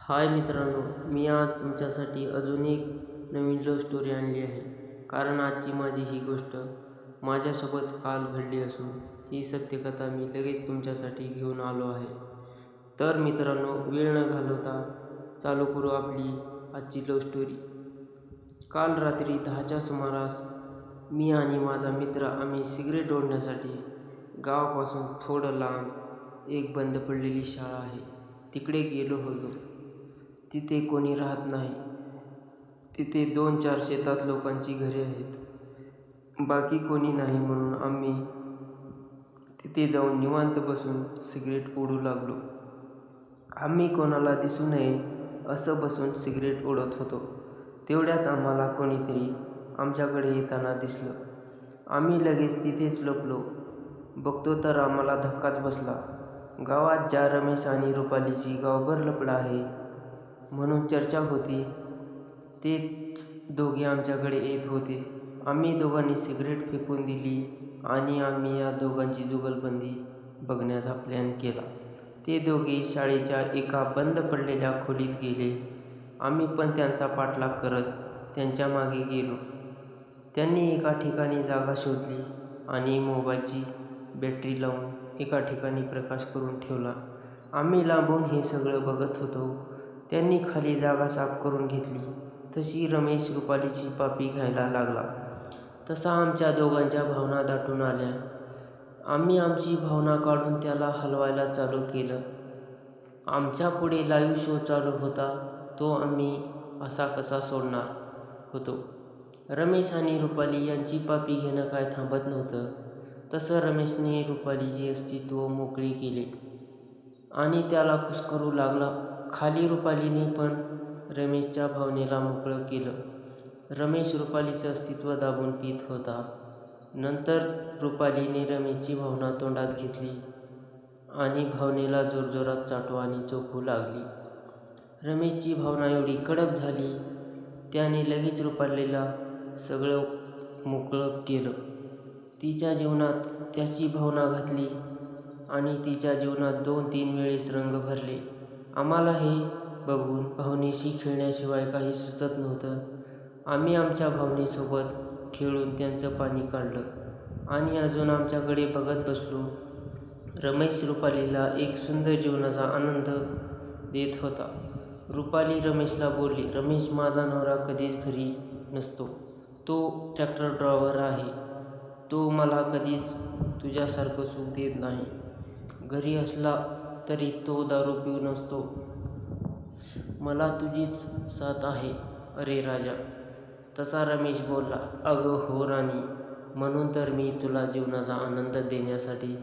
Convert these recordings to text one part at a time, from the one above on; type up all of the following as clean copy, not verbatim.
हाय मित्रांनो, मी आज तुमच्यासाठी अजून एक नवीन लव्ह स्टोरी आणली आहे. कारण आजची माझी ही गोष्ट माझ्यासोबत काल घडली असून ही सत्यकथा मी लगेच तुमच्यासाठी घेऊन आलो आहे. तर मित्रांनो, वेळ न घालवता चालू करू आपली आजची लव्ह स्टोरी. काल रात्री 10च्या सुमारास मी आणि माझा मित्र आम्ही सिगरेट ओढण्यासाठी गावापासून थोडं लांब एक बंद पडलेली शाळा आहे तिकडे गेलो होतो. तिथे कोणी राहत नाही. तिथे 2-4 शेतात लोकांची घरे आहेत. बाकी कोणी नाही म्हणून आम्ही तिथे जाऊन निवांत बसून सिगरेट ओढू लागलो. आम्ही कोणाला दिसू नये असं बसून सिगरेट ओढत होतो. तेवढ्यात आम्हाला कोणीतरी आमच्याकडे येताना दिसलं. आम्ही लगेच तिथेच लपलो. बघतो तर आम्हाला धक्काच बसला. गावात ज्या रमेश आणि रुपालीची गावभर लफडं आहे म्हणून चर्चा होती, तेच दोघे आमच्याकडे येत होते. आम्ही दोघांनी सिगरेट फेकून दिली आणि आम्ही या दोघांची जुगलबंदी बघण्याचा प्लॅन केला. ते दोघे शाळेच्या एका बंद पडलेल्या खोलीत गेले. आम्ही पण त्यांचा पाठलाग करत त्यांच्या मागे गेलो. त्यांनी एका ठिकाणी जागा शोधली आणि मोबाईलची बॅटरी लावून एका ठिकाणी प्रकाश करून ठेवला. आम्ही लांबून हे सगळं बघत होतो. त्यांनी खाली जागा साफ करून घेतली तशी रमेश रुपालीची पापी घ्यायला लागला. तसा आमच्या दोघांच्या भावना दाटून आल्या. आम्ही आमची भावना काढून त्याला हलवायला चालू केलं. आमच्या पुढे लाईव्ह शो चालू होता, तो आम्ही असा कसा सोडणार होतो. रमेश आणि रुपाली यांची पापी घेणं काय थांबत नव्हतं. तसं रमेशने रुपालीचे अस्तित्व मोकळे केले आणि त्याला कुस्करू लागला. खाली रुपालीने पण रमेशच्या भावनेला मोकळं केलं. रमेश रुपालीचं अस्तित्व दाबून पीत होता. नंतर रुपालीने रमेशची भावना तोंडात घेतली आणि भावनेला जोरजोरात चाटू आणि चोखू लागली. रमेशची भावना एवढी कडक झाली, त्याने लगेच रुपालीला सगळं मोकळं केलं. तिच्या जीवनात त्याची भावना घातली आणि तिच्या जीवनात 2-3 वेळेस रंग भरले. आम्हाला हे बघून भावनेशी खेळण्याशिवाय काही सुचत नव्हतं. आम्ही आमच्या भावनेसोबत खेळून त्यांचं पाणी काढलं आणि अजून आमच्याकडे बघत बसलो. रमेश रुपालीला एक सुंदर जीवनाचा आनंद देत होता. रुपाली रमेशला बोलली, रमेश, माझा नवरा कधीच घरी नसतो. तो ट्रॅक्टर ड्रायव्हर आहे. तो मला कधीच तुझ्यासारखं सुख देत नाही. घरी असला तरी तो दारू पिऊन असतो. मला तुझीच साथ आहे. अरे राजा. तसा रमेश बोलला, अगं हो राणी, म्हणून तर मी तुला जीवनाचा आनंद देण्यासाठी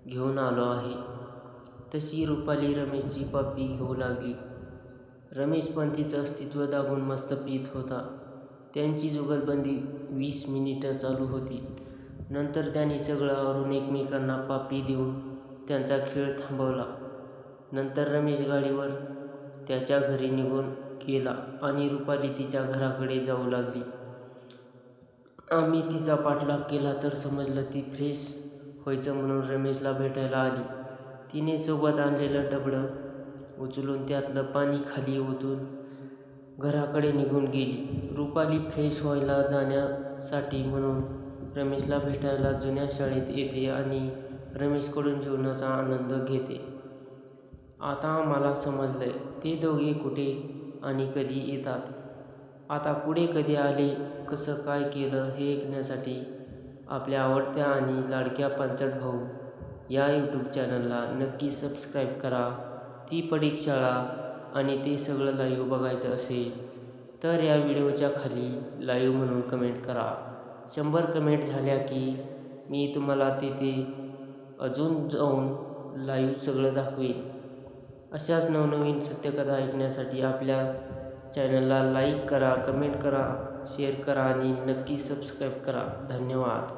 घेऊन आलो आहे. तशी रुपाली रमेशची पापी घेऊ लागली. रमेश पण तिचं अस्तित्व दाबून मस्त पीत होता. त्यांची जुगलबंदी 20 मिनिटं चालू होती. नंतर त्यांनी सगळं आवरून एकमेकांना पापी देऊन त्यांचा खेळ थांबवला. नंतर रमेश गाडीवर त्याच्या घरी निघून गेला आणि रुपाली तिच्या घराकडे जाऊ लागली. आम्ही तिचा पाठलाग केला तर समजलं ती फ्रेश व्हायचं म्हणून रमेशला भेटायला आली. तिने सोबत आणलेलं डबडं उचलून त्यातलं पाणी खाली ओतून घराकडे निघून गेली. रुपाली फ्रेश व्हायला जाण्यासाठी म्हणून रमेशला भेटायला जुन्या शाळेत येते आणि रमेशकडून जीवनाचा आनंद घेते. आता आम्हाला समजलंय ते दोघे कुठे आणि कधी येतात. आता पुढे कधी आले, कसं काय केलं हे ऐकण्यासाठी आपल्या आवडत्या आणि लाडक्या पांचट भाऊ या यूट्यूब चॅनलला नक्की सबस्क्राईब करा. ती पडीक शाळा आणि ते सगळं लाईव्ह बघायचं असेल तर या व्हिडिओच्या खाली लाईव्ह म्हणून कमेंट करा. 100 कमेंट झाल्या की मी तुम्हाला तिथे अजून जाऊन लाईव्ह सगळं दाखवेन. अशाच नवनवीन सत्यकथा ऐकण्यासाठी आपल्या चॅनलला लाईक करा, कमेंट करा, शेअर करा आणि नक्की सबस्क्राईब करा. धन्यवाद.